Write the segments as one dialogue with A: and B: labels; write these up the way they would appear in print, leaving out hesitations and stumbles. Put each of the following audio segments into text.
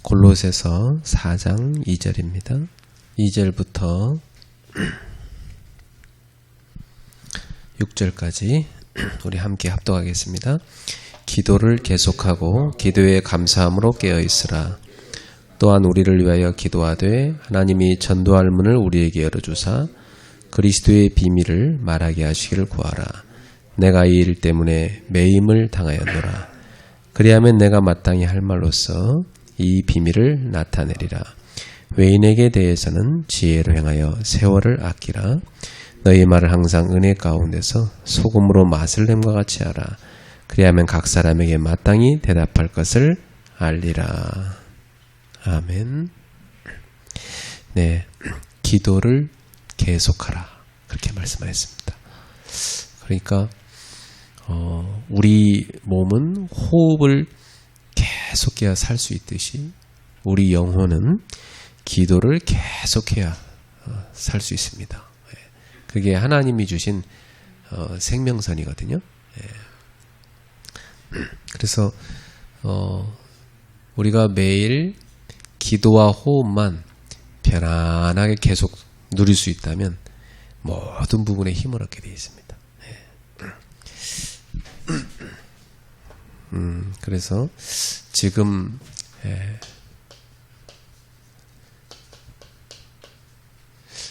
A: 골로새서 4장 2절입니다. 2절부터 6절까지 우리 함께 합독하겠습니다. 기도를 계속하고 기도에 감사함으로 깨어있으라. 또한 우리를 위하여 기도하되 하나님이 전도할 문을 우리에게 열어주사 그리스도의 비밀을 말하게 하시기를 구하라. 내가 이 일 때문에 매임을 당하였노라. 그리하면 내가 마땅히 할 말로써 이 비밀을 나타내리라. 외인에게 대해서는 지혜로 행하여 세월을 아끼라. 너희 말을 항상 은혜 가운데서 소금으로 맛을 냄과 같이 하라. 그리하면 각 사람에게 마땅히 대답할 것을 알리라. 아멘. 네, 기도를 계속하라. 그렇게 말씀하셨습니다. 그러니까 우리 몸은 호흡을 계속해야 살 수 있듯이 우리 영혼은 기도를 계속해야 살 수 있습니다. 그게 하나님이 주신 생명선이거든요. 그래서 우리가 매일 기도와 호흡만 편안하게 계속 누릴 수 있다면 모든 부분에 힘을 얻게 되어 있습니다. 그래서 지금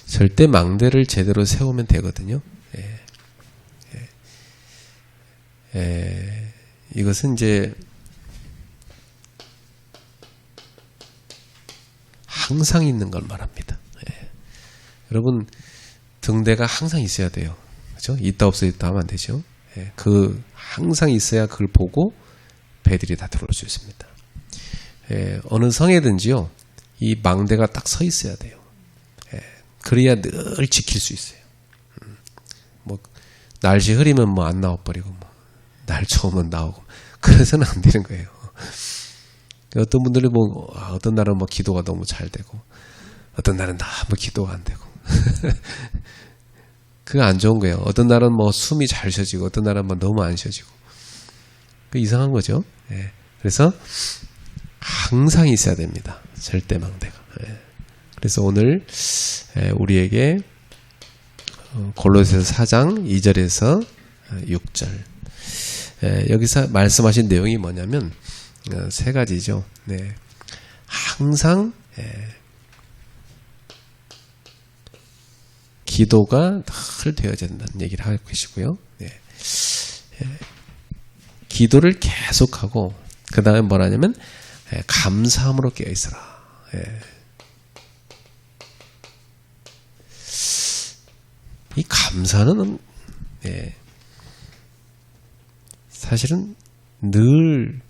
A: 절대 망대를 제대로 세우면 되거든요. 이것은 이제 항상 있는 걸 말합니다. 여러분 등대가 항상 있어야 돼요. 그렇죠? 있다 없어 있다 하면 안 되죠. 그 항상 있어야 그걸 보고 배들이 다 들어올 수 있습니다. 어느 성에든지요, 이 망대가 딱 서 있어야 돼요. 그래야 늘 지킬 수 있어요. 날씨 흐리면 안 나와버리고, 날 좋으면 나오고, 그래서는 안 되는 거예요. 어떤 분들이 어떤 날은 기도가 너무 잘 되고, 어떤 날은 너무 기도가 안 되고. 그거 안 좋은 거예요. 어떤 날은 숨이 잘 쉬어지고, 어떤 날은 너무 안 쉬어지고. 그 이상한 거죠. 그래서 항상 있어야 됩니다. 절대 망대가. 그래서 오늘 우리에게 골로새서 4장 2절에서 6절 여기서 말씀하신 내용이 뭐냐면 세 가지죠. 항상 기도가 늘 되어야 된다는 얘기를 하고 계시고요. 기도를 계속하고 그 다음에 뭐라냐면 감사함으로 깨어있어라. 이 감사는 사실은 늘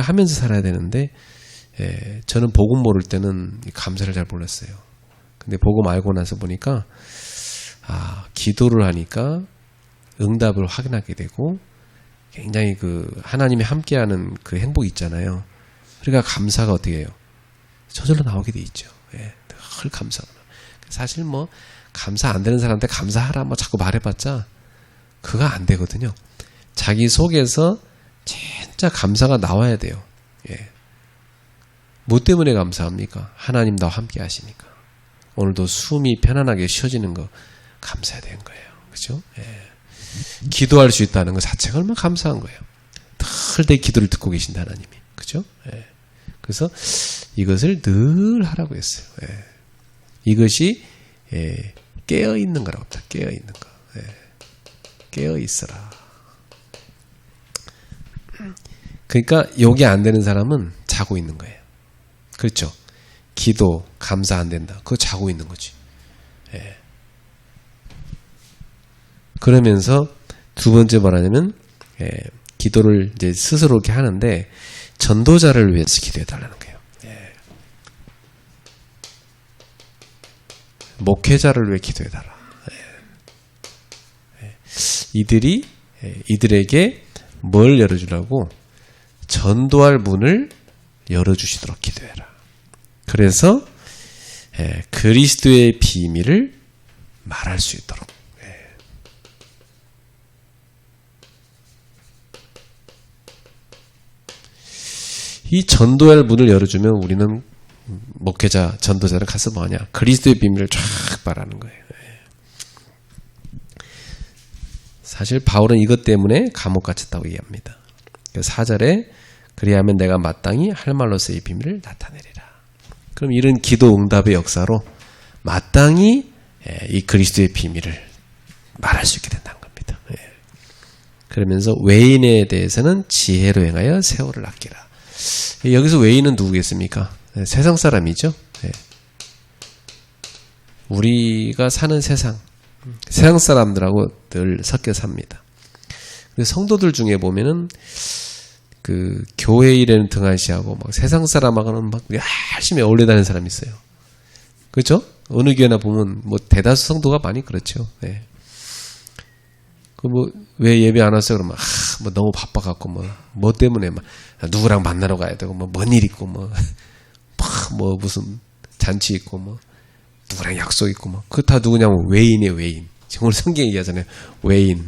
A: 하면서 살아야 되는데 저는 복음 모를 때는 감사를 잘 몰랐어요. 근데 복음 알고 나서 보니까 기도를 하니까 응답을 확인하게 되고 굉장히 하나님이 함께하는 그 행복이 있잖아요. 그러니까 감사가 어떻게 해요? 저절로 나오게 돼 있죠. 늘 감사하구나. 사실 감사 안 되는 사람한테 감사하라 자꾸 말해봤자 그거 안 되거든요. 자기 속에서 진짜 감사가 나와야 돼요. 뭐 때문에 감사합니까? 하나님 나와 함께 하시니까. 오늘도 숨이 편안하게 쉬어지는 거 감사해야 되는 거예요. 그렇죠? 기도할 수 있다는 것 자체가 얼마나 감사한 거예요. 늘 내 기도를 듣고 계신다 하나님이. 그렇죠? 그래서 이것을 늘 하라고 했어요. 이것이 깨어있는 거라고 합니다. 깨어있는 거. 깨어있어라. 그러니까 여기 안 되는 사람은 자고 있는 거예요. 그렇죠? 기도, 감사 안 된다. 그거 자고 있는 거지. 그러면서 두 번째 뭐라냐면 기도를 이제 스스로 이렇게 하는데 전도자를 위해서 기도해 달라는 거예요. 목회자를 위해 기도해 달라. 이들에게 뭘 열어주라고? 전도할 문을 열어주시도록 기도해라. 그래서 그리스도의 비밀을 말할 수 있도록. 이 전도할 문을 열어주면 우리는 목회자, 전도자는 가서 뭐하냐? 그리스도의 비밀을 쫙 말하는 거예요. 사실 바울은 이것 때문에 감옥 갇혔다고 얘기합니다. 4절에 그리하면 내가 마땅히 할 말로서의 비밀을 나타내리라. 그럼 이런 기도 응답의 역사로 마땅히 이 그리스도의 비밀을 말할 수 있게 된다는 겁니다. 그러면서 외인에 대해서는 지혜로 행하여 세월을 아끼라. 여기서 외인은 누구겠습니까? 세상 사람이죠. 우리가 사는 세상 사람들하고 늘 섞여 삽니다. 성도들 중에 보면은 그 교회 일에는 등한시하고 막 세상 사람하고는 막 열심히 어울려 다니는 사람이 있어요. 그렇죠? 어느 교회나 보면 뭐 대다수 성도가 많이 그렇죠. 네. 그 뭐 왜 예배 안 왔어요? 그러면 뭐 너무 바빠갖고 뭐 때문에 막 누구랑 만나러 가야 되고 뭐 뭔 일 있고 뭐 무슨 잔치 있고 뭐 누구랑 약속 있고 뭐 그거 다 누구냐면 외인이에요. 외인. 지금 오늘 성경에 얘기하잖아요. 외인.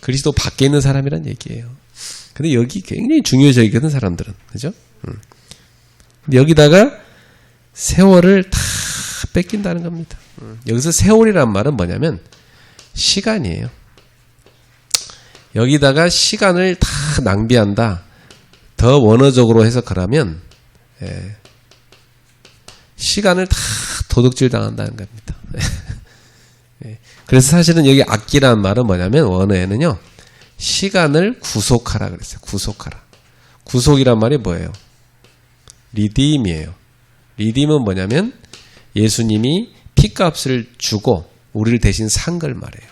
A: 그리스도 밖에 있는 사람이란 얘기예요. 근데 여기 굉장히 중요해져있거든 사람들은. 그죠? 근데 여기다가 세월을 다 뺏긴다는 겁니다. 여기서 세월이란 말은 뭐냐면 시간이에요. 여기다가 시간을 다 낭비한다. 더 원어적으로 해석하라면 시간을 다 도둑질 당한다는 겁니다. 그래서 사실은 여기 아끼라는 말은 뭐냐면 원어에는요. 시간을 구속하라 그랬어요. 구속하라. 구속이란 말이 뭐예요? 리딤이에요. 리딤은 뭐냐면 예수님이 피값을 주고 우리를 대신 산 걸 말해요.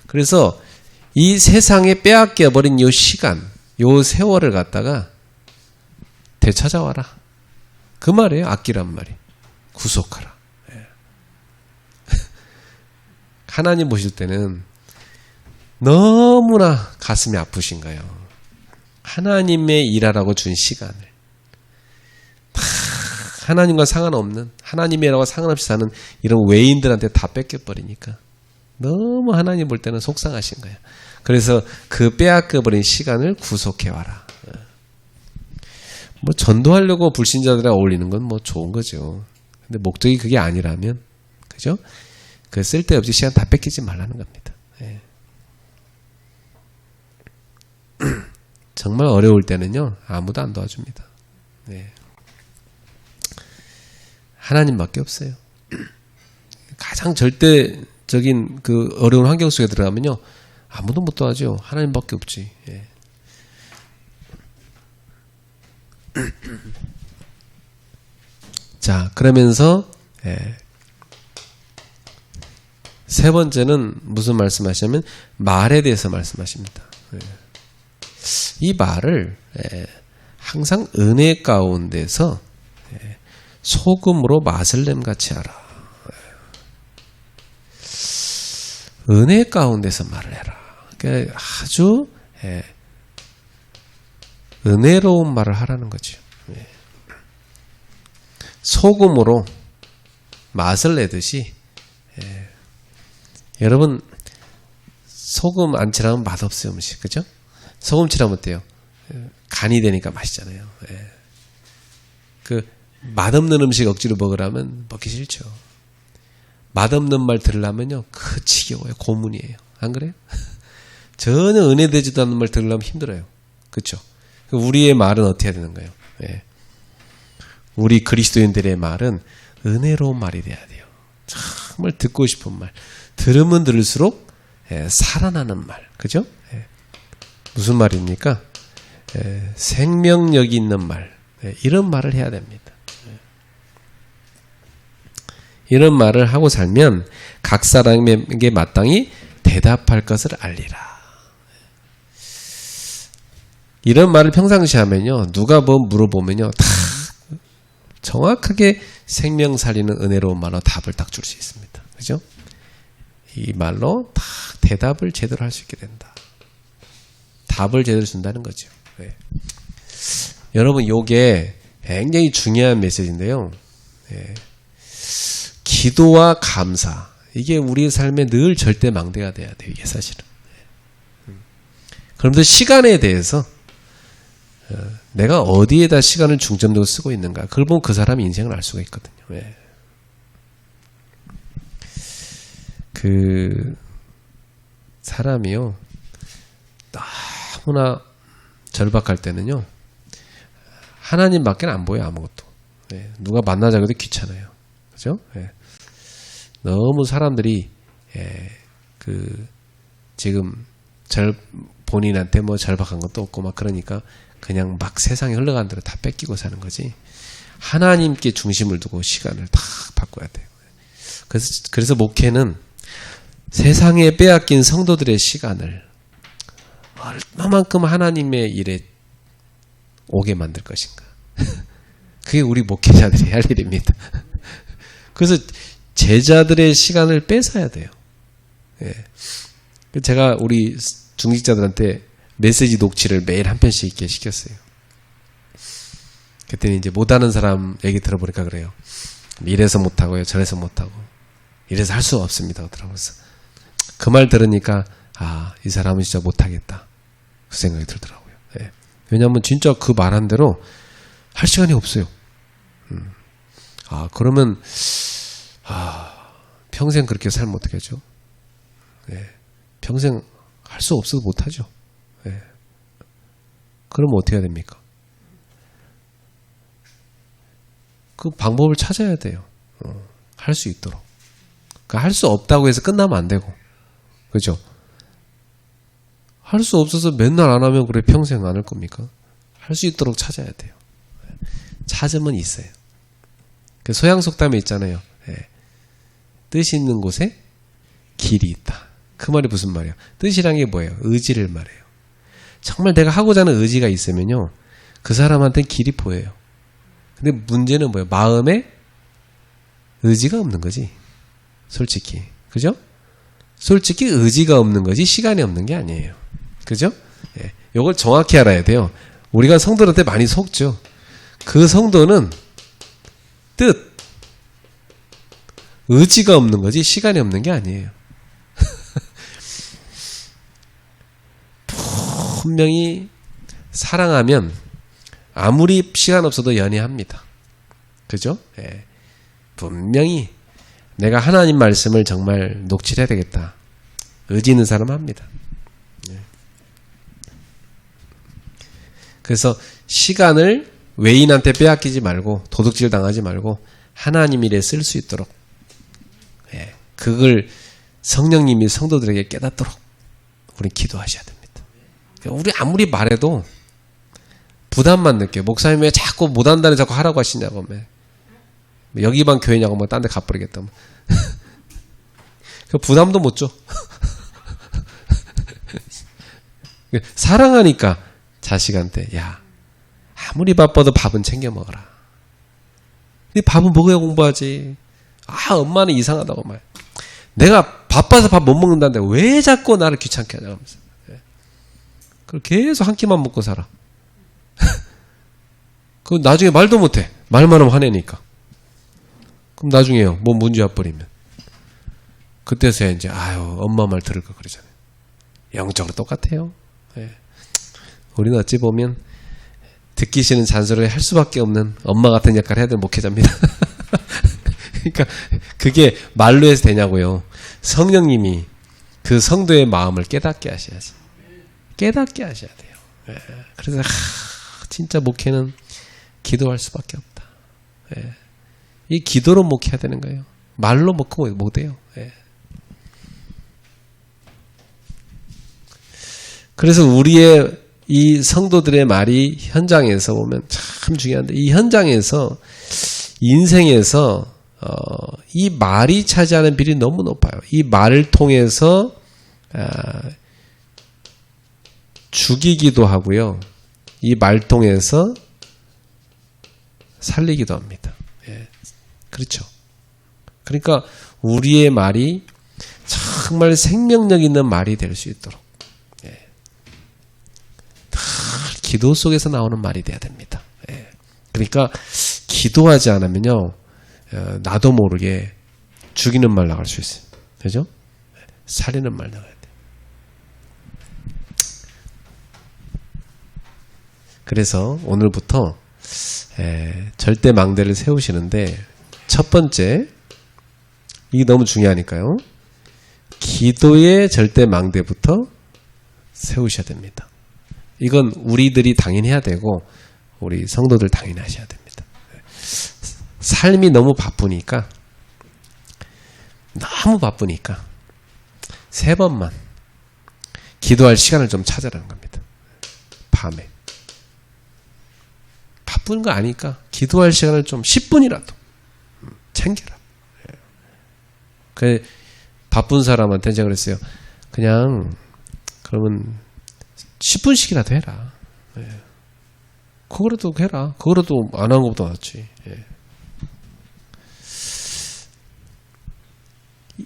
A: 그래서 이 세상에 빼앗겨버린 이 시간, 이 세월을 갖다가 되찾아와라. 그 말이에요. 아끼란 말이. 구속하라. 하나님 보실 때는 너무나 가슴이 아프신가요? 하나님의 일하라고 준 시간을 하나님과 상관없는 하나님이라고 상관없이 사는 이런 외인들한테 다 뺏겨버리니까 너무 하나님 볼 때는 속상하신 거예요. 그래서 그 빼앗겨버린 시간을 구속해와라. 뭐 전도하려고 불신자들과 어울리는 건 뭐 좋은 거죠. 근데 목적이 그게 아니라면 그죠? 그 쓸데없이 시간 다 뺏기지 말라는 겁니다. 정말 어려울 때는요 아무도 안 도와줍니다. 하나님밖에 없어요. 가장 절대적인 그 어려운 환경 속에 들어가면요 아무도 못 도와줘. 하나님밖에 없지. 자 그러면서 세 번째는 무슨 말씀하시냐면 말에 대해서 말씀하십니다. 이 말을 항상 은혜 가운데서 소금으로 맛을 냄같이 하라. 은혜 가운데서 말을 해라. 그러니까 아주 은혜로운 말을 하라는 거죠. 소금으로 맛을 내듯이 여러분 소금 안 칠하면 맛없어요 음식. 그죠? 소금 칠하면 어때요? 간이 되니까 맛있잖아요. 그 맛없는 음식 억지로 먹으라면 먹기 싫죠. 맛없는 말 들으려면요 그 지겨워요. 고문이에요. 안 그래요? 전혀 은혜되지도 않는 말 들으려면 힘들어요. 그렇죠? 우리의 말은 어떻게 해야 되는 거예요? 우리 그리스도인들의 말은 은혜로운 말이 돼야 돼요. 정말 듣고 싶은 말. 들으면 들을수록 살아나는 말. 그죠? 무슨 말입니까? 생명력이 있는 말. 이런 말을 해야 됩니다. 이런 말을 하고 살면 각 사람에게 마땅히 대답할 것을 알리라. 이런 말을 평상시 하면요. 누가 뭐 물어보면요. 다 정확하게 생명 살리는 은혜로운 말로 답을 딱 줄 수 있습니다. 그죠? 이 말로 다 대답을 제대로 할 수 있게 된다. 답을 제대로 준다는 거죠. 여러분 요게 굉장히 중요한 메시지인데요. 기도와 감사 이게 우리 삶에 늘 절대 망대가 돼야 돼요. 이게 사실은. 그런데 시간에 대해서 내가 어디에다 시간을 중점적으로 쓰고 있는가. 그걸 보면 그 사람의 인생을 알 수가 있거든요. 예. 그 사람이요, 너무나 절박할 때는요, 하나님밖에 안 보여, 아무것도. 예. 누가 만나자고 해도 귀찮아요. 그죠? 예. 너무 사람들이, 지금 본인한테 뭐 절박한 것도 없고 막 그러니까 그냥 막 세상에 흘러가는 대로 다 뺏기고 사는 거지. 하나님께 중심을 두고 시간을 다 바꿔야 돼요. 그래서 목회는 세상에 빼앗긴 성도들의 시간을 얼마만큼 하나님의 일에 오게 만들 것인가. 그게 우리 목회자들이 할 일입니다. 그래서 제자들의 시간을 뺏어야 돼요. 예. 제가 우리 중직자들한테 메시지 녹취를 매일 한 편씩 있게 시켰어요. 그랬더니 이제 못하는 사람 얘기 들어보니까 그래요. 이래서 못하고요, 저래서 못하고, 이래서 할 수 없습니다. 그러면서 그 말 들으니까 이 사람은 진짜 못하겠다, 그 생각이 들더라고요. 예. 왜냐하면 진짜 그 말한 대로 할 시간이 없어요. 그러면 평생 그렇게 살면 어떻게 하죠? 예. 평생 할 수 없어도 못하죠. 예. 그러면 어떻게 해야 됩니까? 그 방법을 찾아야 돼요. 할 수 있도록. 그러니까 할 수 없다고 해서 끝나면 안 되고, 그죠? 할 수 없어서 맨날 안 하면 그래 평생 안 할 겁니까? 할 수 있도록 찾아야 돼요. 찾으면 있어요. 그 소양 속담에 있잖아요. 예. 뜻이 있는 곳에 길이 있다. 그 말이 무슨 말이에요? 뜻이란 게 뭐예요? 의지를 말해요. 정말 내가 하고자 하는 의지가 있으면요, 그 사람한테는 길이 보여요. 근데 문제는 뭐예요? 마음에 의지가 없는 거지. 솔직히. 그죠? 솔직히 의지가 없는 거지 시간이 없는 게 아니에요. 그죠? 예. 이걸 정확히 알아야 돼요. 우리가 성도한테 많이 속죠. 그 성도는 뜻, 의지가 없는 거지 시간이 없는 게 아니에요. 분명히 사랑하면 아무리 시간 없어도 연애합니다. 그죠? 예. 분명히 내가 하나님 말씀을 정말 녹취를 해야 되겠다, 의지 있는 사람은 합니다. 예. 그래서 시간을 외인한테 빼앗기지 말고 도둑질 당하지 말고 하나님 일에 쓸 수 있도록, 예. 그걸 성령님이 성도들에게 깨닫도록 우리 기도하셔야 됩니다. 우리 아무리 말해도 부담만 느껴요. 목사님 왜 자꾸 못한다는 자꾸 하라고 하시냐고. 여기만 교회냐고 뭐 딴 데 가버리겠다. 그 부담도 못 줘. 사랑하니까 자식한테 야, 아무리 바빠도 밥은 챙겨 먹어라. 근데 밥은 먹어야 공부하지. 엄마는 이상하다고 말. 내가 바빠서 밥 못 먹는다는데 왜 자꾸 나를 귀찮게 하냐 하면서. 그걸 계속 한 끼만 먹고 살아. 그 나중에 말도 못해. 말만 하면 화내니까. 그럼 나중에요, 뭐 문제 와버리면 그때서야 이제 엄마 말 들을 거 그러잖아요. 영적으로 똑같아요. 예. 우리는 어찌 보면 듣기 싫은 잔소리를 할 수밖에 없는 엄마 같은 역할을 해야 되는 목회자입니다. 그러니까 그게 말로 해서 되냐고요. 성령님이 그 성도의 마음을 깨닫게 하셔야지. 깨닫게 하셔야 돼요. 예. 그래서 진짜 목회는 기도할 수밖에 없다. 예. 이 기도로 목회해야 되는 거예요. 말로 먹고 못해요. 예. 그래서 우리의 이 성도들의 말이 현장에서 보면 참 중요한데, 이 현장에서 인생에서 이 말이 차지하는 비율이 너무 높아요. 이 말을 통해서 죽이기도 하고요, 이 말 통해서 살리기도 합니다. 예. 그렇죠. 그러니까 우리의 말이 정말 생명력 있는 말이 될 수 있도록, 예. 기도 속에서 나오는 말이 돼야 됩니다. 예. 그러니까 기도하지 않으면요, 나도 모르게 죽이는 말 나갈 수 있어요. 그죠? 살리는 말 나가야 돼요. 그래서 오늘부터 절대 망대를 세우시는데 첫 번째, 이게 너무 중요하니까요. 기도의 절대 망대부터 세우셔야 됩니다. 이건 우리들이 당연히 해야 되고 우리 성도들 당연히 하셔야 됩니다. 삶이 너무 바쁘니까 세 번만 기도할 시간을 좀 찾으라는 겁니다. 밤에. 바쁜 거 아니까 기도할 시간을 좀 10분이라도 챙겨라. 그 바쁜 사람한테 제가 그랬어요. 그냥 그러면 10분씩이라도 해라. 그거라도 해라. 그거라도 안 한 것보다 낫지.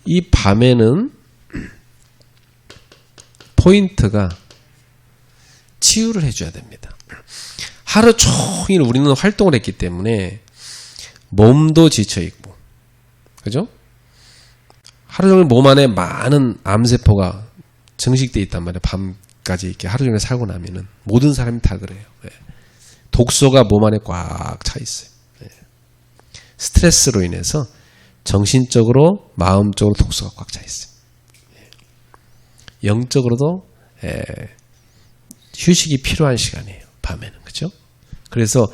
A: 이 밤에는 포인트가 치유를 해줘야 됩니다. 하루 종일 우리는 활동을 했기 때문에 몸도 지쳐있고, 그죠? 하루 종일 몸 안에 많은 암세포가 증식되어 있단 말이에요. 밤까지 이렇게 하루 종일 살고 나면은. 모든 사람이 다 그래요. 독소가 몸 안에 꽉 차 있어요. 스트레스로 인해서 정신적으로, 마음적으로 독소가 꽉 차 있어요. 영적으로도 휴식이 필요한 시간이에요. 밤에는. 그죠? 그래서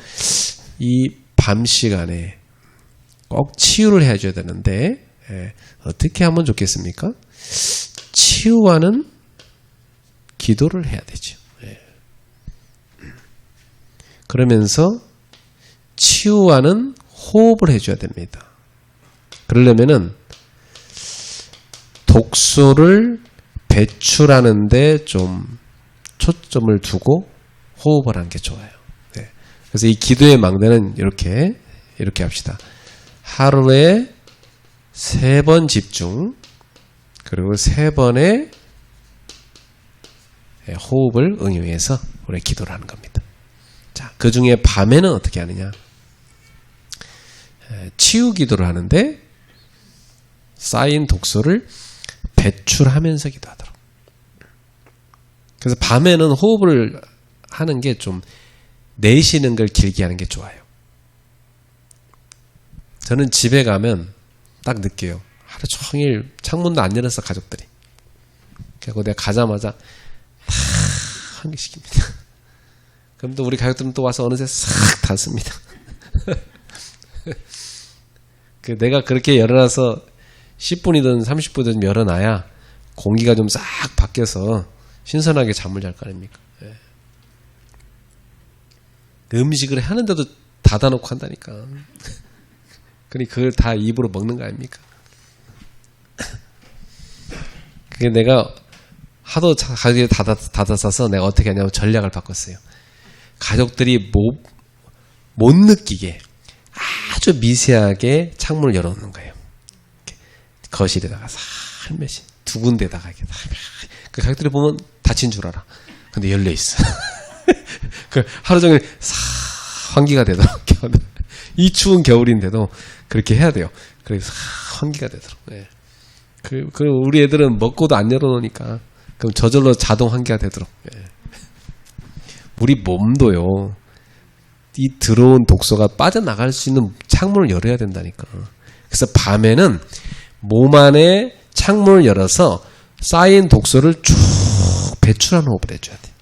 A: 이 밤 시간에 꼭 치유를 해줘야 되는데 어떻게 하면 좋겠습니까? 치유와는 기도를 해야 되죠. 그러면서 치유와는 호흡을 해줘야 됩니다. 그러려면은 독소를 배출하는데 좀 초점을 두고 호흡을 하는 게 좋아요. 그래서 이 기도의 망대는 이렇게 합시다. 하루에 3번 집중, 그리고 3번의 호흡을 응용해서 우리 기도를 하는 겁니다. 자, 그 중에 밤에는 어떻게 하느냐? 치유 기도를 하는데 쌓인 독소를 배출하면서 기도하도록. 그래서 밤에는 호흡을 하는 게 좀 내쉬는 걸 길게 하는 게 좋아요. 저는 집에 가면 딱 느껴요. 하루 종일 창문도 안 열어서 가족들이. 그리고 내가 가자마자 다 환기시킵니다. 그럼 또 우리 가족들은 또 와서 어느새 싹 닫습니다. 내가 그렇게 열어놔서 10분이든 30분이든 열어놔야 공기가 좀 싹 바뀌어서 신선하게 잠을 잘 거 아닙니까? 음식을 하는데도 닫아놓고 한다니까. 그러니 그걸 다 입으로 먹는 거 아닙니까? 그게 내가 하도 가족이 닫아서서 내가 어떻게 하냐면 전략을 바꿨어요. 가족들이 못 느끼게 아주 미세하게 창문을 열어놓는 거예요. 거실에다가 살며시 두 군데다가 이렇게 그 가족들이 보면 닫힌 줄 알아. 근데 열려 있어. 그 하루 종일 환기가 되도록 이 추운 겨울인데도 그렇게 해야 돼요. 그래서 환기가 되도록. 그럼 우리 애들은 먹고도 안 열어놓으니까 그럼 저절로 자동 환기가 되도록. 우리 몸도요. 이 들어온 독소가 빠져나갈 수 있는 창문을 열어야 된다니까. 그래서 밤에는 몸 안에 창문을 열어서 쌓인 독소를 쭉 배출하는 호흡을 해줘야 돼.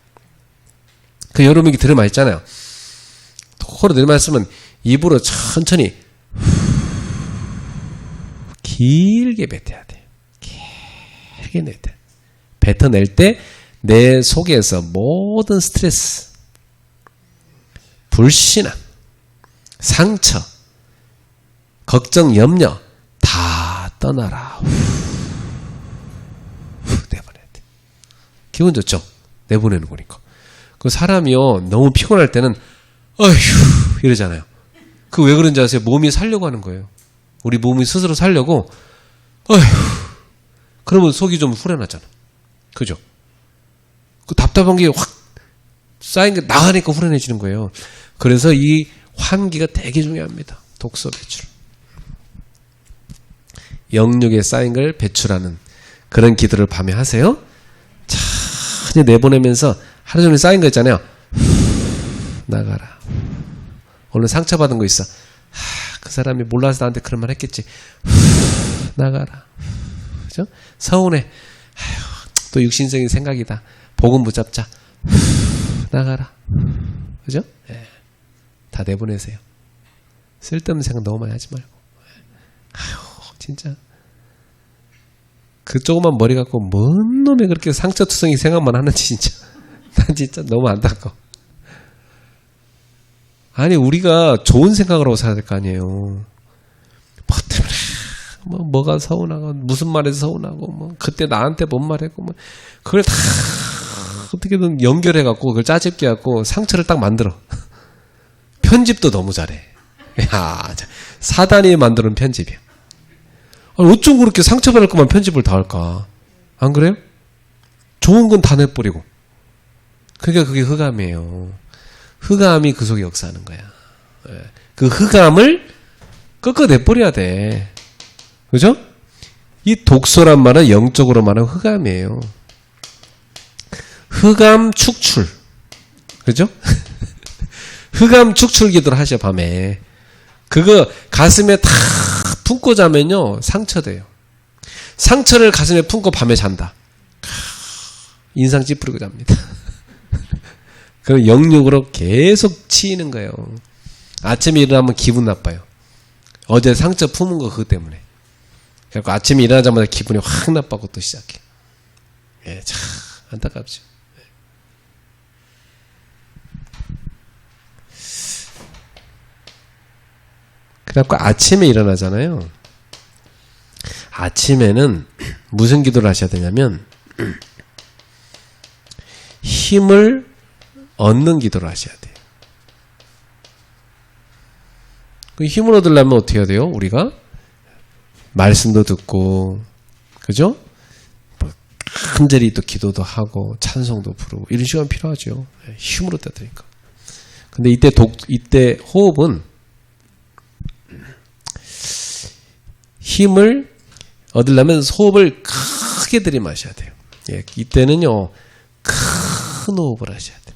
A: 그 여러분이 들어마셨잖아요. 코로 들어마셨으면 입으로 천천히 길게 뱉어야 돼. 길게 내야 돼. 뱉어낼 때 내 속에서 모든 스트레스, 불신앙, 상처, 걱정, 염려 다 떠나라. 내보내야 돼. 기분 좋죠? 내보내는 거니까. 그 사람이요 너무 피곤할 때는 어휴 이러잖아요. 그 왜 그런지 아세요? 몸이 살려고 하는 거예요. 우리 몸이 스스로 살려고 어휴 그러면 속이 좀 후련하잖아. 그죠? 그 답답한 게 확 쌓인 게 나가니까 후련해지는 거예요. 그래서 이 환기가 되게 중요합니다. 독소 배출. 영육에 쌓인 걸 배출하는 그런 기도를 밤에 하세요. 천천히 내보내면서 하루 종일 쌓인 거 있잖아요. 나가라. 오늘 상처받은 거 있어. 그 사람이 몰라서 나한테 그런 말 했겠지. 나가라. 그죠? 서운해. 또 육신적인 생각이다. 복음 붙잡자. 나가라. 그죠? 네. 다 내보내세요. 쓸데없는 생각 너무 많이 하지 말고. 진짜. 그 조그만 머리 갖고 뭔 놈이 그렇게 상처투성이 생각만 하는지 진짜. 난 진짜 너무 안타까워. 아니 우리가 좋은 생각을 하고 살아야 될 거 아니에요. 뭐 때문에 뭐가 서운하고 무슨 말에서 서운하고 뭐 그때 나한테 뭔 말했고 뭐 그걸 다 어떻게든 연결해 갖고 그걸 짜집게 갖고 상처를 딱 만들어. 편집도 너무 잘해. 야, 사단이 만드는 편집이야. 아니, 어쩜 그렇게 상처받을 것만 편집을 다 할까? 안 그래요? 좋은 건 다 내버리고. 그러니까 그게 흑암이에요. 흑암이 그 속에 역사하는 거야. 그 흑암을 꺾어 내버려야 돼. 그죠? 이 독소란 말은 영적으로 말하는 흑암이에요. 흑암 축출. 그죠? 흑암 축출 기도를 하셔, 밤에. 그거 가슴에 다 품고 자면요, 상처돼요. 상처를 가슴에 품고 밤에 잔다. 인상 찌푸리고 잡니다. 그럼 영육으로 계속 치이는 거예요. 아침에 일어나면 기분 나빠요. 어제 상처 품은 거 그거 때문에. 그래서 아침에 일어나자마자 기분이 확 나빠고 또 시작해. 예, 참 안타깝죠. 그래갖고 아침에 일어나잖아요. 아침에는 무슨 기도를 하셔야 되냐면 힘을 얻는 기도를 하셔야 돼요. 그 힘을 얻으려면 어떻게 해야 돼요? 우리가 말씀도 듣고, 그죠? 뭐 간절히 또 기도도 하고 찬송도 부르고 이런 시간 필요하죠. 힘을 얻다 보니까. 근데 이때 호흡은 힘을 얻으려면 호흡을 크게 들이마셔야 돼요. 예, 이때는요 큰 호흡을 하셔야 돼요.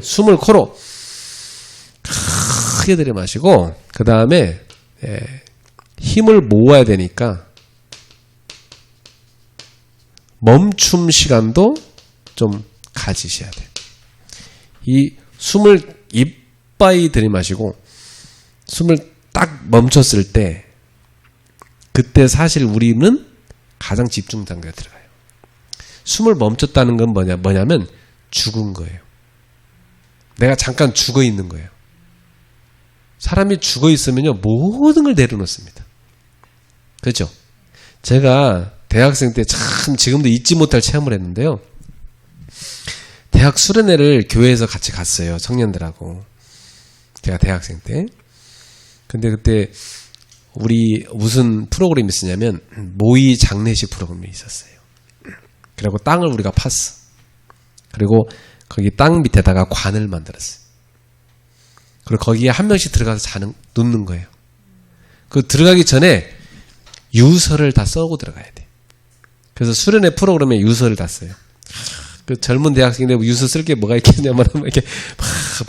A: 숨을 코로 크게 들이마시고 그 다음에 힘을 모아야 되니까 멈춤 시간도 좀 가지셔야 돼요. 이 숨을 이빠이 들이마시고 숨을 딱 멈췄을 때 그때 사실 우리는 가장 집중 단계에 들어가요. 숨을 멈췄다는 건 뭐냐면 죽은 거예요. 내가 잠깐 죽어 있는 거예요. 사람이 죽어 있으면요 모든 걸 내려놓습니다. 그렇죠? 제가 대학생 때 참 지금도 잊지 못할 체험을 했는데요. 대학 수련회를 교회에서 같이 갔어요. 청년들하고. 제가 대학생 때. 근데 그때 우리 무슨 프로그램이 있었냐면 모의 장례식 프로그램이 있었어요. 그리고 땅을 우리가 팠어. 그리고 거기 땅 밑에다가 관을 만들었어요. 그리고 거기에 한 명씩 들어가서 눕는 거예요. 그 들어가기 전에 유서를 다 써고 들어가야 돼. 그래서 수련회 프로그램에 유서를 다 써요. 그 젊은 대학생인데 유서 쓸 게 뭐가 있겠냐면 이렇게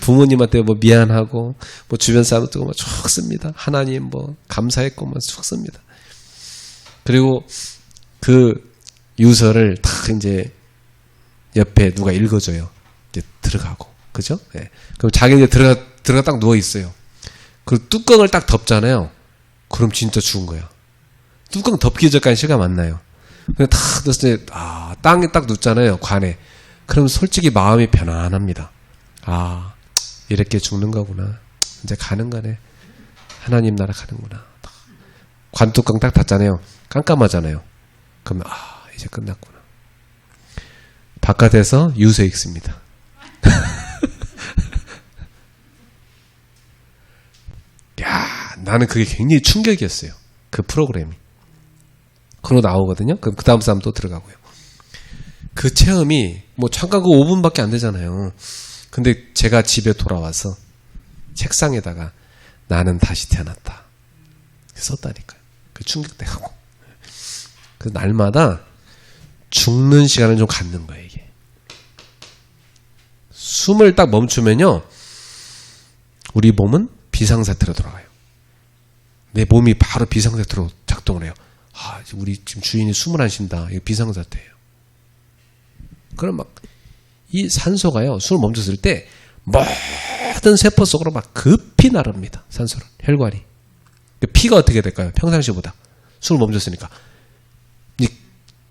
A: 부모님한테 뭐 미안하고 뭐 주변 사람한테 뭐 쭉 씁니다. 하나님 뭐 감사했고 뭐 쭉 씁니다. 그리고 그 유서를 딱 이제 옆에 누가 읽어줘요. 이제 들어가고 그죠? 예. 그럼 자기 이제 들어가 딱 누워 있어요. 그 뚜껑을 딱 덮잖아요. 그럼 진짜 죽은 거야. 뚜껑 덮기 전까지 시간 만나요. 근데 탁 뒀을 때 땅에 딱 눕잖아요. 관에. 그럼 솔직히 마음이 편안합니다. 이렇게 죽는 거구나. 이제 가는 거네. 하나님 나라 가는구나. 관뚜껑 딱 닫잖아요. 깜깜하잖아요. 그러면 이제 끝났구나. 바깥에서 유서 읽습니다. 야, 나는 그게 굉장히 충격이었어요. 그 프로그램이. 그러고 나오거든요. 그럼 그 다음 사람 또 들어가고요. 그 체험이 뭐 잠깐 그 5분밖에 안 되잖아요. 근데 제가 집에 돌아와서 책상에다가 나는 다시 태어났다 썼다니까요. 그 충격돼가고. 그 날마다 죽는 시간을 좀 갖는 거예요, 이게. 숨을 딱 멈추면요, 우리 몸은 비상사태로 돌아가요. 내 몸이 바로 비상사태로 작동을 해요. 아, 우리 지금 주인이 숨을 안 쉰다. 이거 비상사태예요. 그럼 막 이 산소가요, 숨을 멈췄을 때 모든 세포 속으로 막 급히 나릅니다. 산소를, 혈관이. 피가 어떻게 될까요? 평상시보다 숨을 멈췄으니까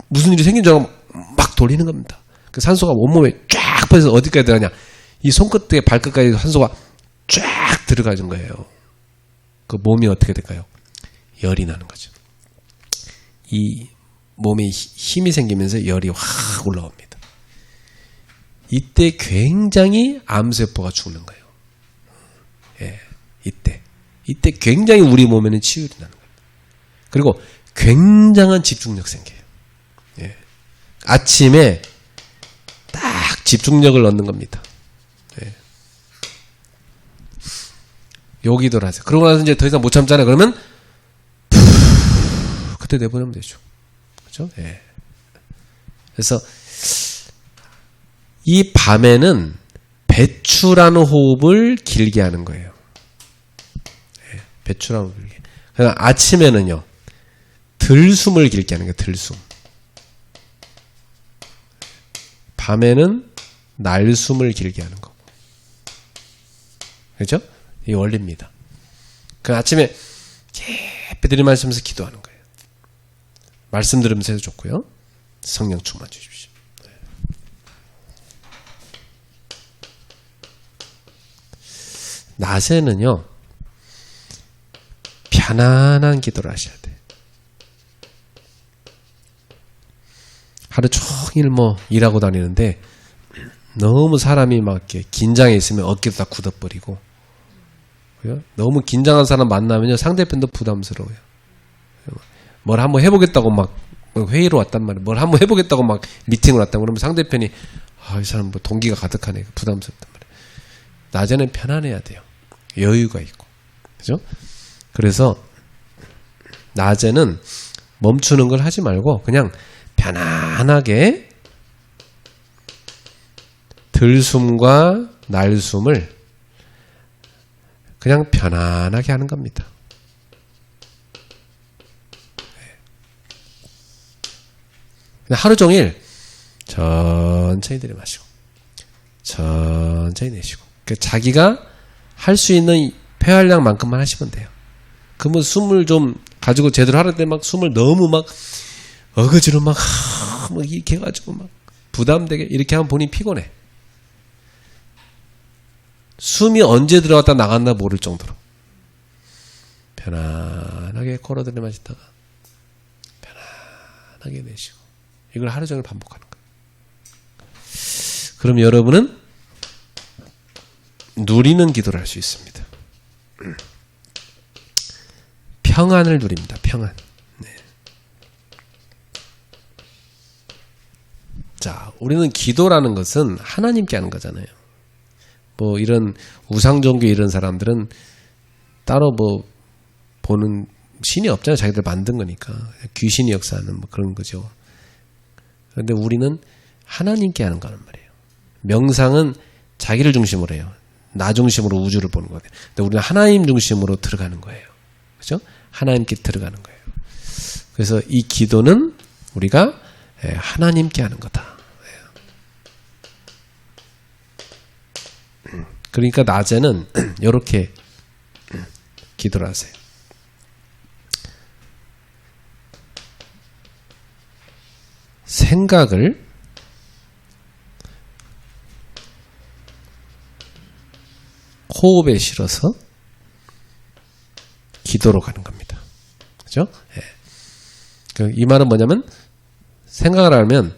A: 무슨 일이 생긴 줄 알고 막 돌리는 겁니다. 그 산소가 온몸에 쫙 퍼져서 어디까지 들어가냐, 이 손끝에 발끝까지 산소가 쫙 들어가는 거예요. 그 몸이 어떻게 될까요? 열이 나는 거죠. 이 몸에 힘이 생기면서 열이 확 올라옵니다. 이때 굉장히 암세포가 죽는 거예요. 예, 이때 굉장히 우리 몸에는 치유가 나는 거예요. 그리고 굉장한 집중력 생겨요. 예, 아침에 딱 집중력을 얻는 겁니다. 예. 여기도 하세요. 그러고 나서 이제 더 이상 못 참잖아요. 그러면 그때 내보내면 되죠. 그렇죠? 예. 그래서 이 밤에는 배출하는 호흡을 길게 하는 거예요. 예, 배출하는 호흡을 길게. 그러나 아침에는요, 들숨을 길게 하는 거예요. 들숨. 밤에는 날숨을 길게 하는 거고. 그렇죠? 이 원리입니다. 그 아침에 깊이 들이마시면서 기도하는 거예요. 말씀 들으면서 해도 좋고요. 성령 충만 주십시오. 낮에는요, 편안한 기도를 하셔야 돼요. 하루 종일 일하고 다니는데 너무 사람이 막 이렇게 긴장해 있으면 어깨도 다 굳어버리고, 너무 긴장한 사람 만나면요, 상대편도 부담스러워요. 뭘 한번 해보겠다고 막 회의로 왔단 말이에요. 뭘 한번 해보겠다고 막 미팅을 왔다 그러면 상대편이 이 사람 동기가 가득하네, 부담스럽단 말이에요. 낮에는 편안해야 돼요. 여유가 있고. 그죠? 그래서 낮에는 멈추는 걸 하지 말고 그냥 편안하게 들숨과 날숨을 그냥 편안하게 하는 겁니다. 하루 종일 천천히 들이마시고 천천히 내쉬고, 자기가 할 수 있는 폐활량만큼만 하시면 돼요. 그러면 숨을 좀 가지고 제대로 하는 때 막 숨을 너무 막 어거지로 막 이렇게 해가지고 막 부담되게 이렇게 하면 본인이 피곤해. 숨이 언제 들어갔다 나갔나 모를 정도로 편안하게 코로 들이마시다가 편안하게 내쉬고, 이걸 하루 종일 반복하는 거예요. 그럼 여러분은 누리는 기도를 할 수 있습니다. 평안을 누립니다. 평안. 네. 자, 우리는 기도라는 것은 하나님께 하는 거잖아요. 이런 우상종교 이런 사람들은 따로 보는 신이 없잖아요. 자기들 만든 거니까. 귀신이 역사하는 그런 거죠. 그런데 우리는 하나님께 하는 거란 말이에요. 명상은 자기를 중심으로 해요. 나 중심으로 우주를 보는 거예요. 근데 우리는 하나님 중심으로 들어가는 거예요. 그렇죠? 하나님께 들어가는 거예요. 그래서 이 기도는 우리가 하나님께 하는 거다. 그러니까 낮에는 이렇게 기도를 하세요. 생각을 호흡에 실어서 기도로 가는 겁니다. 그죠? 예. 이 말은 뭐냐면, 생각을 하면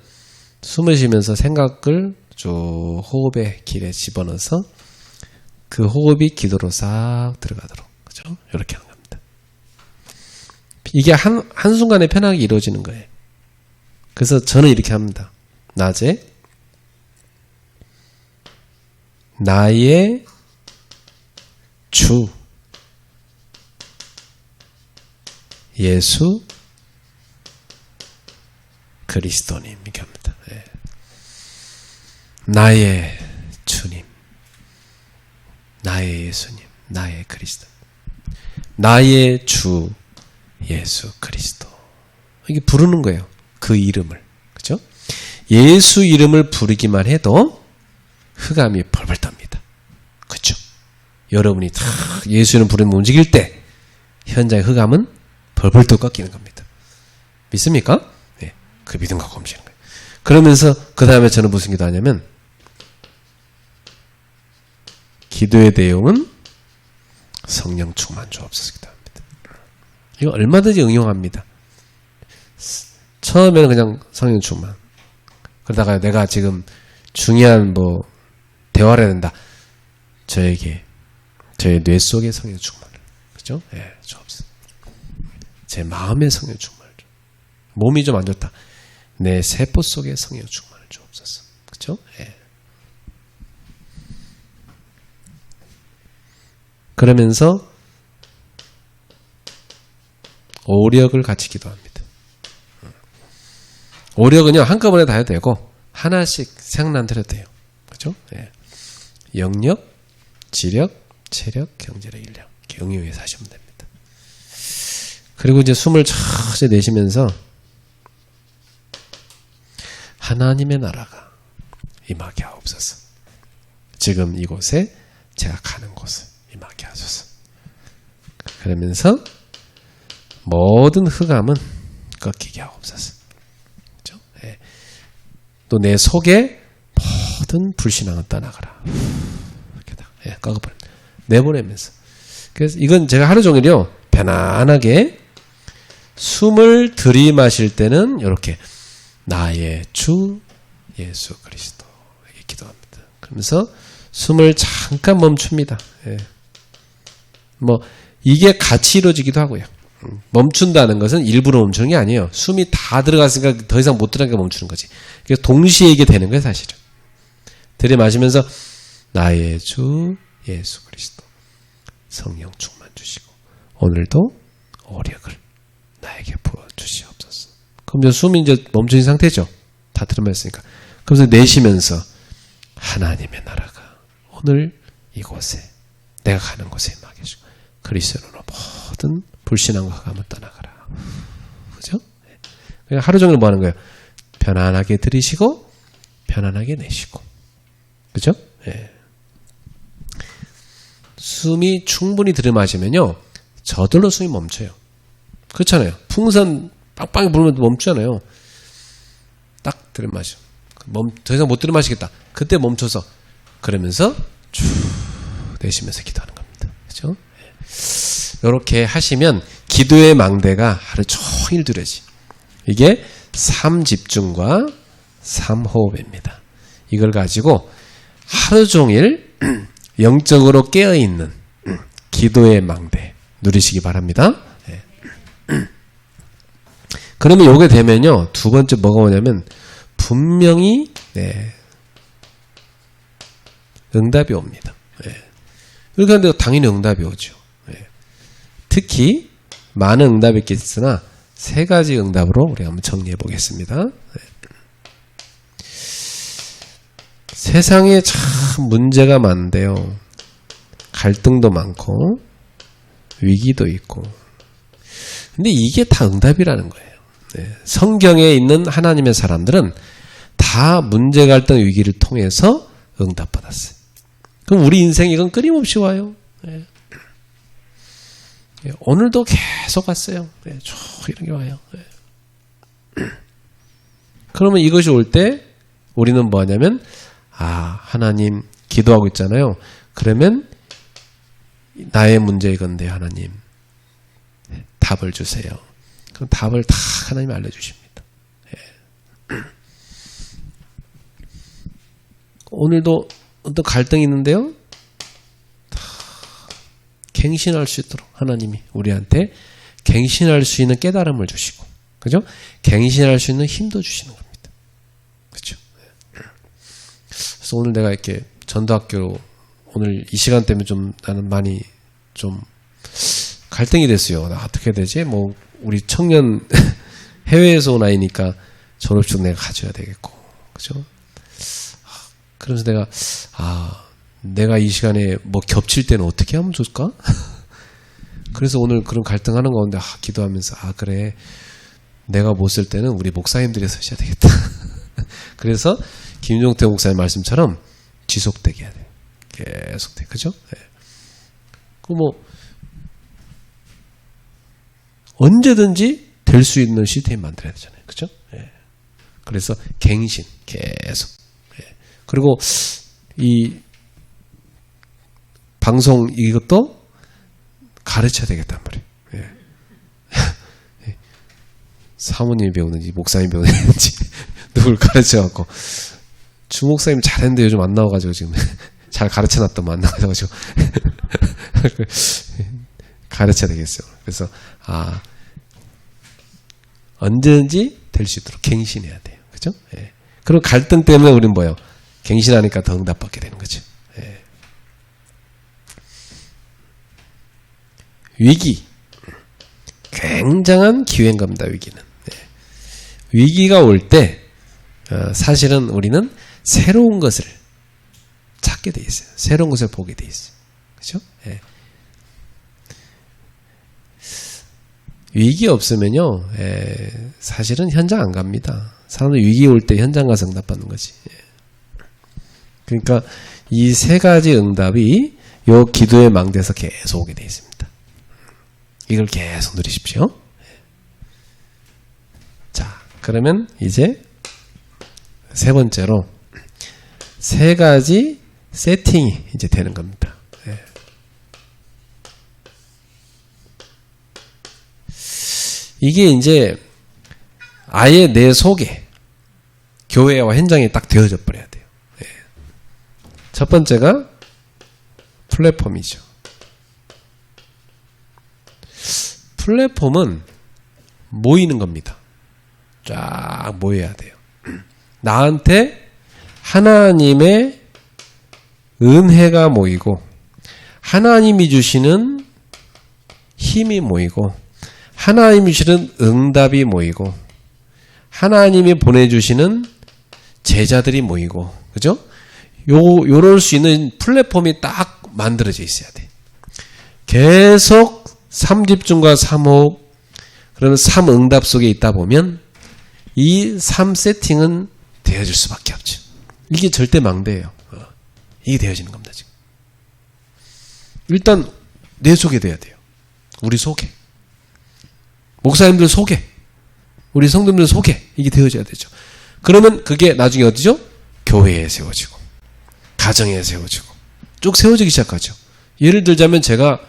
A: 숨을 쉬면서 생각을 쭉 호흡의 길에 집어넣어서 그 호흡이 기도로 싹 들어가도록. 그죠? 이렇게 하는 겁니다. 이게 한순간에 편하게 이루어지는 거예요. 그래서 저는 이렇게 합니다. 낮에 나의 주 예수 그리스도님 이렇게 합니다. 예. 나의 주님 나의 예수님, 나의 그리스도, 나의 주 예수 그리스도. 이게 부르는 거예요. 그 이름을. 그죠? 예수 이름을 부르기만 해도 흑암이 벌벌 떱니다. 그죠? 여러분이 다 예수 이름 부르면 움직일 때 현장의 흑암은 벌벌 떠 꺾이는 겁니다. 믿습니까? 네. 그 믿음 갖고 움직이는 거예요. 그러면서 그 다음에 저는 무슨 기도하냐면 기도의 내용은 성령 충만 주옵소서 기도합니다. 이거 얼마든지 응용합니다. 처음에는 그냥 성령 충만. 그러다가 내가 지금 중요한 대화를 해야 된다. 저에게 저의 뇌 속의 성령 충만을. 그죠? 예, 주옵소서. 제 마음의 성령 충만을. 몸이 좀 안 좋다. 내 세포 속의 성령 충만을 주옵소서. 그죠? 예. 그러면서 오력을 같이 기도합니다. 오력은요, 한꺼번에 다 해도 되고, 하나씩 생각난 대로 돼요. 그죠? 예. 영력, 지력, 체력, 경제력, 인력. 이렇게 응용해서 하시면 됩니다. 그리고 이제 숨을 천천히 내쉬면서, 하나님의 나라가 임하게 하옵소서. 지금 이곳에 제가 가는 곳을 임하게 하소서. 그러면서 모든 흑암은 꺾이게 하옵소서. 그렇죠? 예. 또 내 속에 모든 불신앙은 떠나가라. 이렇게 예, 꺾어버려. 내보내면서. 그래서 이건 제가 하루 종일요 편안하게 숨을 들이마실 때는 이렇게 나의 주 예수 그리스도 이렇게 기도합니다. 그러면서 숨을 잠깐 멈춥니다. 예. 이게 같이 이루어지기도 하고요. 멈춘다는 것은 일부러 멈추는 게 아니에요. 숨이 다 들어갔으니까 더 이상 못 들어가니까 멈추는 거지. 그래서 동시에 이게 되는 거예요, 사실은. 들이마시면서 나의 주 예수 그리스도 성령 충만 주시고 오늘도 오력을 나에게 부어주시옵소서. 그럼 이제 숨이 이제 멈춘 상태죠. 다 들이마셨으니까. 그래서 내쉬면서 하나님의 나라가 오늘 이곳에 내가 가는 곳에 임하게 해주고 그리스도로 모든 불신앙과 흑암을 떠나가라. 그죠? 그냥 하루 종일 뭐 하는 거예요? 편안하게 들이쉬고 편안하게 내쉬고. 그죠? 예. 숨이 충분히 들이마시면요 저절로 숨이 멈춰요. 그렇잖아요. 풍선 빵빵히 불면 멈추잖아요. 딱 들이마셔. 더 이상 못 들이마시겠다. 그때 멈춰서 그러면서 쭉 내쉬면서 기도하는 겁니다. 그죠? 이렇게 하시면 기도의 망대가 하루 종일 두려지. 이게 3집중과 3호흡입니다. 이걸 가지고 하루 종일 영적으로 깨어있는 기도의 망대 누리시기 바랍니다. 그러면 요게 되면요 두 번째 뭐가 오냐면 분명히 응답이 옵니다. 이렇게 하는데 당연히 응답이 오죠. 특히 많은 응답이 있겠으나 세 가지 응답으로 우리 한번 정리해 보겠습니다. 세상에 참 문제가 많은데요. 갈등도 많고 위기도 있고. 근데 이게 다 응답이라는 거예요. 성경에 있는 하나님의 사람들은 다 문제, 갈등, 위기를 통해서 응답받았어요. 그럼 우리 인생에 이건 끊임없이 와요. 오늘도 계속 왔어요. 쭉 이런 게 와요. 그러면 이것이 올 때 우리는 뭐 하냐면 하나님 기도하고 있잖아요. 그러면 나의 문제 이건데 하나님 답을 주세요. 그럼 답을 다 하나님이 알려주십니다. 오늘도 어떤 갈등이 있는데요. 갱신할 수 있도록 하나님이 우리한테 갱신할 수 있는 깨달음을 주시고, 그죠? 갱신할 수 있는 힘도 주시는 겁니다. 그죠? 그래서 오늘 내가 이렇게 전도학교 오늘 이 시간 때문에 좀 나는 많이 좀 갈등이 됐어요. 나 어떻게 되지? 우리 청년 해외에서 온 아이니까 졸업식 내가 가져야 되겠고, 그죠? 그러면서 내가 내가 이 시간에 뭐 겹칠 때는 어떻게 하면 좋을까? 그래서 오늘 그런 갈등하는 가운데 기도하면서 그래, 내가 못 쓸 때는 우리 목사님들이 쓰셔야 되겠다. 그래서 김종태 목사님 말씀처럼 지속되게 해야 돼. 계속돼, 그죠? 네. 그 뭐 언제든지 될 수 있는 시스템 만들어야 되잖아요, 그죠? 네. 그래서 갱신 계속. 네. 그리고 이 방송 이것도 가르쳐야 되겠단 말이에요. 예. 사모님이 배우는지 목사님이 배우는지 누굴 가르쳐갖고 주목사님 잘했는데 요즘 안 나와가지고 지금 잘 가르쳐놨더만 안 나와가지고 가르쳐야 되겠어요. 그래서 언제든지 될 수 있도록 갱신해야 돼요. 그죠? 예. 그리고 갈등 때문에 우리는 뭐예요? 갱신하니까 더 응답받게 되는 거죠. 예. 위기. 굉장한 기회인 겁니다, 위기는. 예. 위기가 올 때, 사실은 우리는 새로운 것을 찾게 돼 있어요. 새로운 것을 보게 돼 있어요. 그죠? 예. 위기 없으면요, 사실은 현장 안 갑니다. 사람들이 위기 올 때 현장 가서 응답받는 거지. 예. 그러니까 이 세 가지 응답이 요 기도의 망대에서 계속 오게 돼 있습니다. 이걸 계속 누리십시오. 자, 그러면 이제 세 번째로 세 가지 세팅이 이제 되는 겁니다. 예. 이게 이제 아예 내 속에 교회와 현장이 딱 되어져 버려야 돼요. 예. 첫 번째가 플랫폼이죠. 플랫폼은 모이는 겁니다. 쫙 모여야 돼요. 나한테 하나님의 은혜가 모이고 하나님이 주시는 힘이 모이고 하나님이 주시는 응답이 모이고 하나님이 보내주시는 제자들이 모이고, 그죠? 요럴 수 있는 플랫폼이 딱 만들어져 있어야 돼. 계속 3집중과 3호흡, 그러면 3응답 속에 있다 보면 이 3세팅은 되어질 수밖에 없죠. 이게 절대 망대예요. 이게 되어지는 겁니다, 지금. 일단 내 속에 돼야 돼요. 우리 속에. 목사님들 속에, 우리 성도님들 속에 이게 되어져야 되죠. 그러면 그게 나중에 어디죠? 교회에 세워지고 가정에 세워지고 쭉 세워지기 시작하죠. 예를 들자면 제가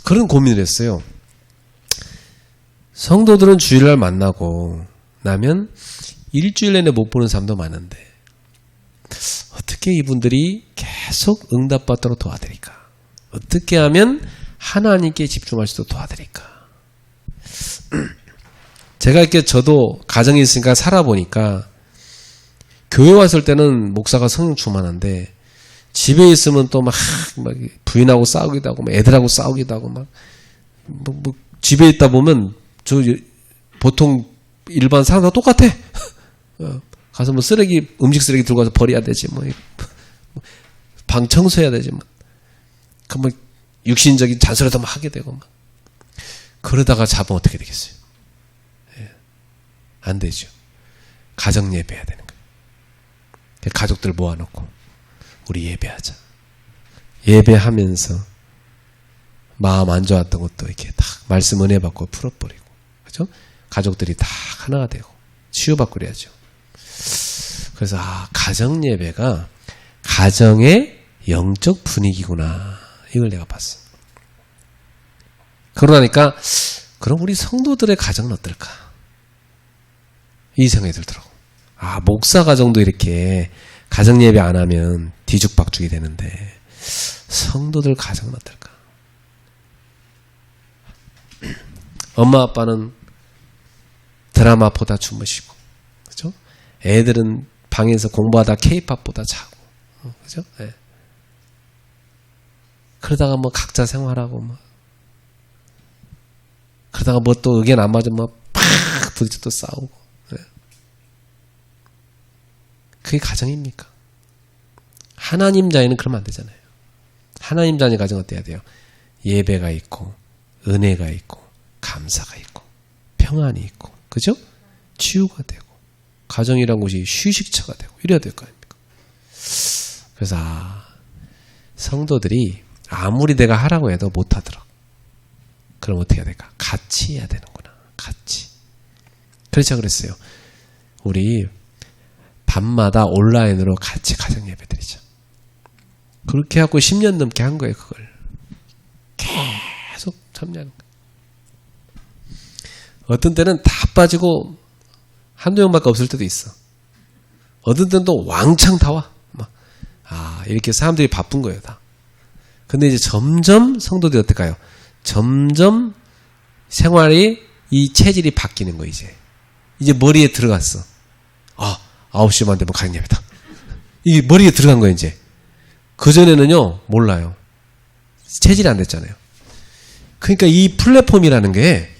A: 그런 고민을 했어요. 성도들은 주일날 만나고 나면 일주일 내내 못 보는 사람도 많은데 어떻게 이분들이 계속 응답받도록 도와드릴까? 어떻게 하면 하나님께 집중할 수 있도록 도와드릴까? 제가 이렇게 저도 가정에 있으니까 살아보니까 교회 왔을 때는 목사가 성령 충만한데 집에 있으면 또 막 부인하고 싸우기도 하고 막 애들하고 싸우기도 하고 막 집에 있다 보면 저 보통 일반 사람과 똑같아. 가서 뭐 쓰레기 음식 쓰레기 들고 가서 버려야 되지 뭐 방 청소해야 되지 뭐 그 뭐 육신적인 잔소리도 막 하게 되고 막 그러다가 잡으면 어떻게 되겠어요? 예. 안 되죠. 가정 예배해야 되는 거예요. 가족들 모아놓고 우리 예배하자. 예배하면서 마음 안 좋았던 것도 이렇게 딱 말씀 은혜 받고 풀어버리고, 그죠? 가족들이 다 하나가 되고 치유받고 그래야죠. 그래서 가정 예배가 가정의 영적 분위기구나. 이걸 내가 봤어. 그러니까 그럼 우리 성도들의 가정은 어떨까? 이 생각이 들더라고. 목사 가정도 이렇게 가정 예배 안 하면 뒤죽박죽이 되는데 성도들 가정은 어떨까? 엄마 아빠는 드라마 보다 주무시고, 그죠? 애들은 방에서 공부하다 K-pop 보다 자고, 그죠? 네. 그러다가 뭐 각자 생활하고 뭐 그러다가 뭐 또 의견 안 맞으면 팍 부딪혀 또 싸우고. 네. 그게 가정입니까? 하나님 자에는 그러면 안 되잖아요. 하나님 자녀 가정 어때야 돼요? 예배가 있고 은혜가 있고 감사가 있고 평안이 있고 그죠? 치유가 되고 가정이란 곳이 휴식처가 되고 이래야 될 거 아닙니까? 그래서 성도들이 아무리 내가 하라고 해도 못하더라. 그럼 어떻게 해야 될까? 같이 해야 되는구나. 같이. 그렇죠 그랬어요. 우리 밤마다 온라인으로 같이 가정 예배 드리자. 그렇게 하고 10년 넘게 한 거예요. 그걸 계속 참여하는 거예요. 어떤 때는 다 빠지고 한두 명밖에 없을 때도 있어. 어떤 때는 또 왕창 다 와. 이렇게 사람들이 바쁜 거예요 다. 근데 이제 점점 성도들이 어떨까요? 점점 생활이 이 체질이 바뀌는 거예요. 이제 머리에 들어갔어. 9시만 되면 가정 예배다. 이게 머리에 들어간 거예요 이제. 그전에는요 몰라요. 체질이 안 됐잖아요. 그러니까 이 플랫폼이라는 게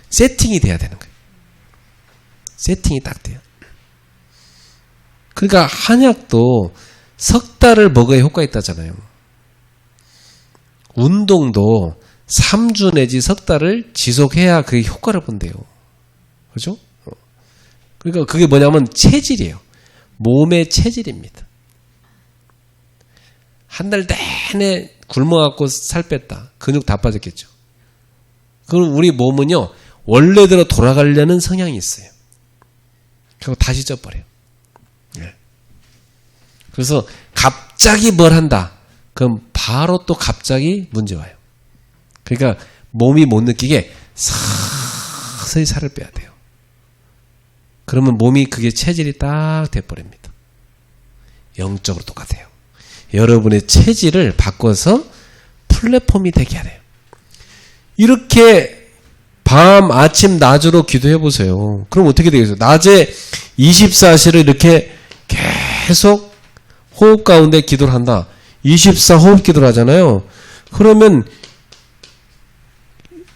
A: 세팅이 돼야 되는 거예요. 세팅이 딱 돼요. 그러니까 한약도 석 달을 먹어야 효과가 있다잖아요. 운동도 3주 내지 석 달을 지속해야 그게 효과를 본대요. 그죠? 그러니까 그게 뭐냐면 체질이에요. 몸의 체질입니다. 한 달 내내 굶어갖고 살 뺐다. 근육 다 빠졌겠죠. 그럼 우리 몸은요, 원래대로 돌아가려는 성향이 있어요. 그리고 다시 쪄버려요. 그래서 갑자기 뭘 한다. 그럼 바로 또 갑자기 문제 와요. 그러니까 몸이 못 느끼게 서서히 살을 빼야 돼요. 그러면 몸이 그게 체질이 딱 돼버립니다. 영적으로 똑같아요. 여러분의 체질을 바꿔서 플랫폼이 되게 해야 돼요. 이렇게 밤, 아침, 낮으로 기도해 보세요. 그럼 어떻게 되겠어요? 낮에 24시를 이렇게 계속 호흡 가운데 기도를 한다. 24 호흡 기도를 하잖아요. 그러면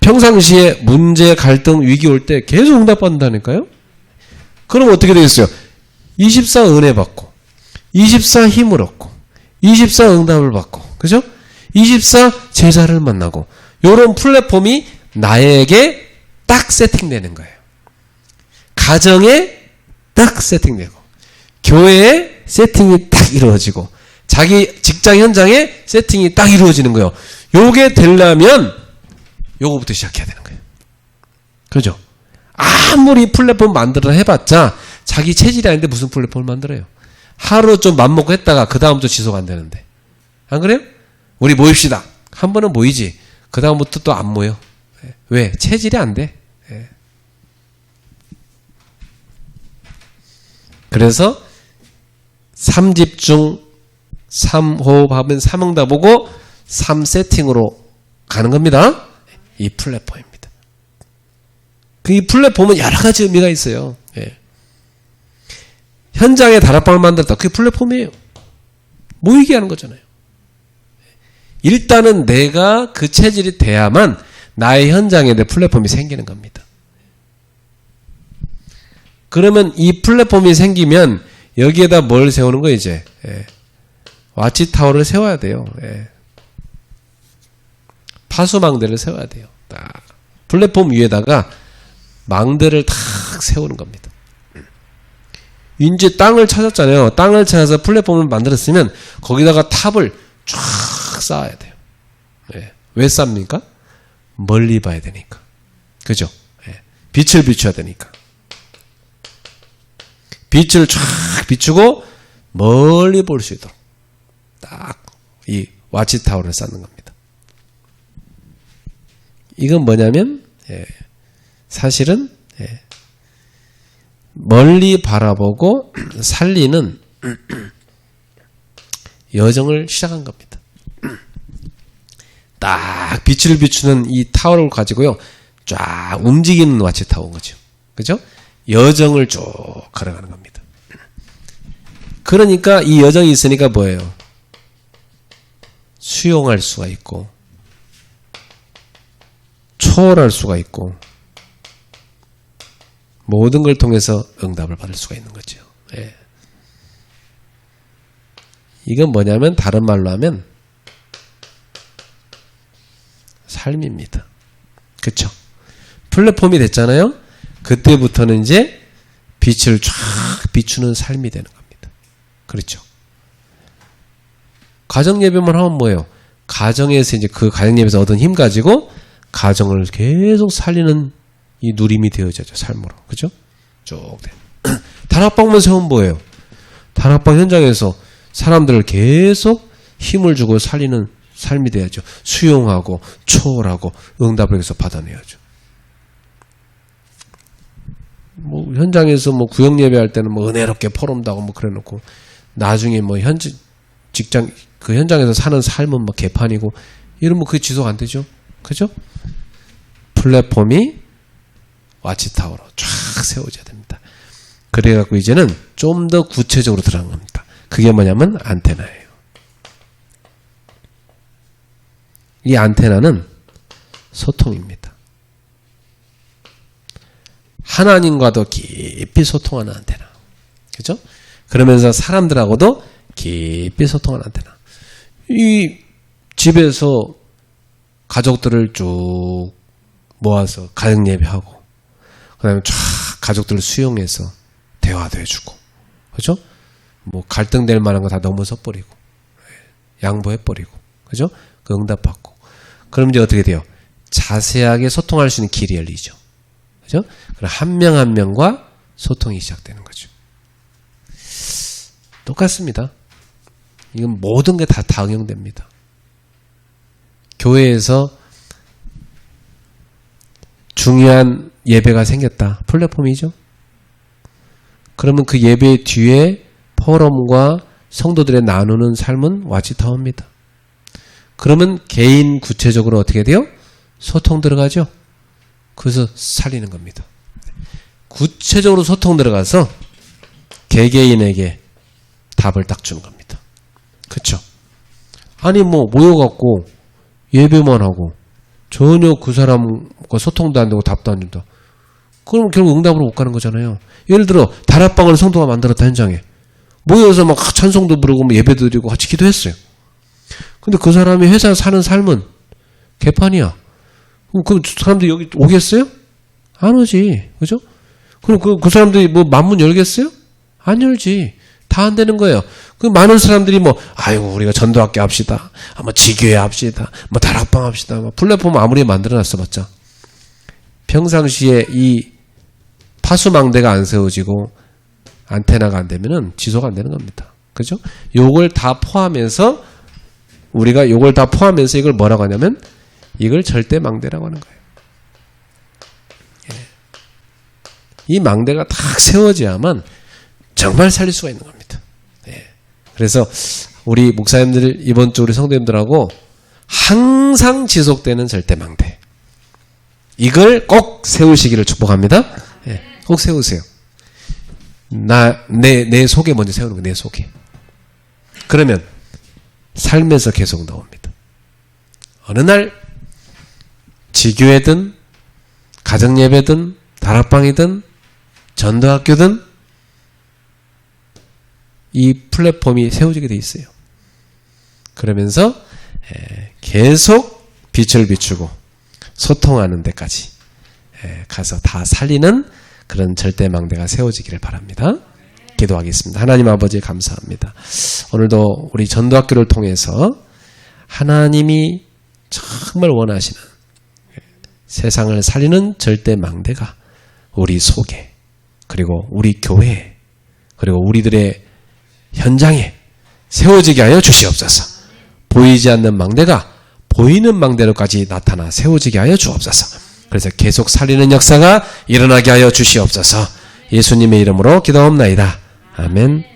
A: 평상시에 문제, 갈등, 위기 올 때 계속 응답받는다니까요? 그럼 어떻게 되겠어요? 24 은혜 받고, 24 힘을 얻고, 24 응답을 받고, 그죠? 24 제자를 만나고, 요런 플랫폼이 나에게 딱 세팅되는 거예요. 가정에 딱 세팅되고, 교회에 세팅이 딱 이루어지고, 자기 직장 현장에 세팅이 딱 이루어지는 거예요. 요게 되려면 요거부터 시작해야 되는 거예요. 그죠? 아무리 플랫폼 만들어 해봤자 자기 체질이 아닌데 무슨 플랫폼을 만들어요? 하루 좀 맘먹고 했다가 그 다음부터 지속 안 되는데. 안 그래요? 우리 모입시다. 한 번은 모이지. 그 다음부터 또 안 모여. 왜? 체질이 안 돼. 그래서 3집중 3호흡 하면 3응답 보고 3세팅으로 가는 겁니다. 이 플랫폼입니다. 이 플랫폼은 여러 가지 의미가 있어요. 현장에 다락방을 만들었다. 그게 플랫폼이에요. 모이게 하는 거잖아요. 일단은 내가 그 체질이 돼야만 나의 현장에 내 플랫폼이 생기는 겁니다. 그러면 이 플랫폼이 생기면 여기에다 뭘 세우는 거예요, 이제? 와치타워를 세워야 돼요. 파수망대를 세워야 돼요. 딱. 플랫폼 위에다가 망대를 탁 세우는 겁니다. 이제 땅을 찾았잖아요. 땅을 찾아서 플랫폼을 만들었으면 거기다가 탑을 쫙 쌓아야 돼요. 왜 쌓습니까? 멀리 봐야 되니까. 그죠? 빛을 비춰야 되니까. 빛을 쫙 비추고 멀리 볼 수 있도록 딱 이 와치타워를 쌓는 겁니다. 이건 뭐냐면 사실은 멀리 바라보고 살리는 여정을 시작한 겁니다. 딱 빛을 비추는 이 타워를 가지고요. 쫙 움직이는 와치타워인 거죠. 그죠? 여정을 쭉 걸어가는 겁니다. 그러니까 이 여정이 있으니까 뭐예요? 수용할 수가 있고 초월할 수가 있고 모든 걸 통해서 응답을 받을 수가 있는 거죠. 이건 뭐냐면 다른 말로 하면 삶입니다. 그쵸? 플랫폼이 됐잖아요. 그때부터는 이제 빛을 쫙 비추는 삶이 되는 겁니다. 그렇죠? 가정 예배만 하면 뭐예요? 가정에서 이제 그 가정 예배에서 얻은 힘 가지고 가정을 계속 살리는 이 누림이 되어져죠. 삶으로. 그죠? 쭉 돼. 다락방만 세우면 뭐예요? 다락방 현장에서 사람들을 계속 힘을 주고 살리는 삶이 돼야죠. 수용하고 초월하고 응답을 해서 받아내야죠. 뭐 현장에서 뭐 구역 예배할 때는 뭐 은혜롭게 포럼도 하고 뭐 그래놓고 나중에 뭐 직장 그 현장에서 사는 삶은 뭐 개판이고 이러면 그게 지속 안 되죠. 그죠? 플랫폼이 와치타워로 쫙 세워져야 됩니다. 그래갖고 이제는 좀 더 구체적으로 들어간 겁니다. 그게 뭐냐면 안테나예요. 이 안테나는 소통입니다. 하나님과도 깊이 소통하는 안테나. 그죠? 그러면서 사람들하고도 깊이 소통하는 안테나. 이 집에서 가족들을 쭉 모아서 가정 예배하고 그 다음에 쫙 가족들을 수용해서 대화도 해주고 그죠? 뭐 갈등될 만한 거 다 넘어서 버리고 양보해버리고 그죠? 그 응답받고 그럼 이제 어떻게 돼요? 자세하게 소통할 수 있는 길이 열리죠. 그죠? 그럼 한 명 한 명과 소통이 시작되는 거죠. 똑같습니다. 이건 모든 게 다 응용됩니다. 교회에서 중요한 예배가 생겼다. 플랫폼이죠. 그러면 그 예배 뒤에 포럼과 성도들의 나누는 삶은 와치타워입니다. 그러면 개인 구체적으로 어떻게 돼요? 소통 들어가죠. 그래서 살리는 겁니다. 구체적으로 소통 들어가서 개개인에게 답을 딱 주는 겁니다. 그렇죠? 아니 뭐 모여갖고 예배만 하고 전혀 그 사람과 소통도 안 되고 답도 안 준다. 그럼 결국 응답으로 못 가는 거잖아요. 예를 들어 다락방을 성도가 만들었다. 현장에 모여서 막 찬송도 부르고 예배도 드리고 같이 기도했어요. 근데 그 사람이 회사에 사는 삶은 개판이야. 그럼 그 사람들이 여기 오겠어요? 안 오지. 그죠? 그럼 그 사람들이 뭐 만문 열겠어요? 안 열지. 다 안 되는 거예요. 그 많은 사람들이 뭐 아이고 우리가 전도학교 합시다. 뭐 지교회 합시다. 뭐 다락방 합시다. 뭐 플랫폼 아무리 만들어놨어 봤자 평상시에 이 파수망대가 안 세워지고 안테나가 안 되면은 지속 안 되는 겁니다. 그죠? 요걸 다 포함해서 우리가 요걸 다 포함해서 이걸 뭐라고 하냐면 이걸 절대망대라고 하는 거예요. 예. 이 망대가 딱 세워져야만 정말 살릴 수가 있는 겁니다. 예. 그래서 우리 목사님들 이번 주 우리 성도님들하고 항상 지속되는 절대망대 이걸 꼭 세우시기를 축복합니다. 예. 꼭 세우세요. 내 속에 먼저 세우는 거예요. 내 속에. 그러면 삶에서 계속 나옵니다. 어느 날 지교회든 가정예배든 다락방이든 전도학교든 이 플랫폼이 세워지게 돼 있어요. 그러면서 계속 빛을 비추고 소통하는 데까지 가서 다 살리는 그런 절대망대가 세워지기를 바랍니다. 기도하겠습니다. 하나님 아버지 감사합니다. 오늘도 우리 전도학교를 통해서 하나님이 정말 원하시는 세상을 살리는 절대망대가 우리 속에 그리고 우리 교회에 그리고 우리들의 현장에 세워지게 하여 주시옵소서. 보이지 않는 망대가 보이는 망대로까지 나타나 세워지게 하여 주옵소서. 그래서 계속 살리는 역사가 일어나게 하여 주시옵소서. 예수님의 이름으로 기도합나이다. 아멘.